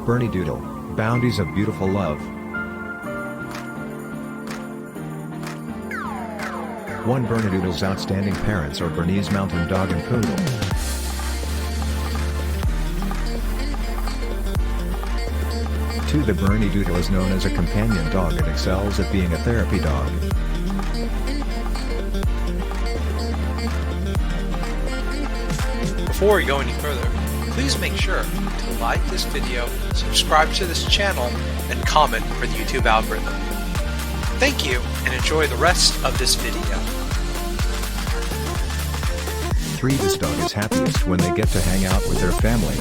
Bernedoodle, Bounties of Beautiful Love. 1 Bernedoodle's outstanding parents are Bernese Mountain Dog and Poodle. 2 The Bernedoodle is known as a companion dog and excels at being a therapy dog. Before we go any further, please make sure to like this video, subscribe to this channel, and comment for the YouTube algorithm. Thank you, and enjoy the rest of this video. 3 This dog is happiest when they get to hang out with their family.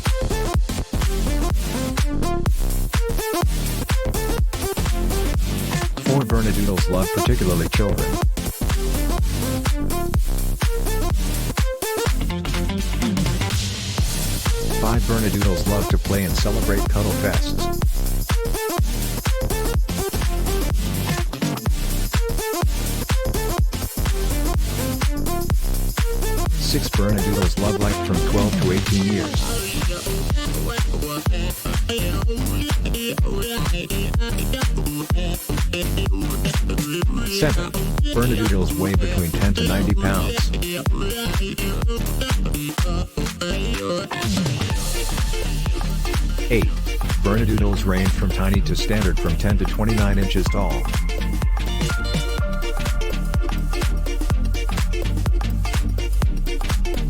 4 Bernedoodles love particularly children. 5 Bernedoodles love to play and celebrate cuddle fests. 6 Bernedoodles love life from 12 to 18 years. 7 Bernedoodles weigh between 10 to 90 pounds. 8 Bernedoodles range from tiny to standard from 10 to 29 inches tall.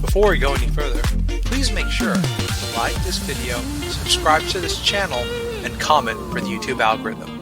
Before we go any further, please make sure to like this video, subscribe to this channel, and comment for the YouTube algorithm.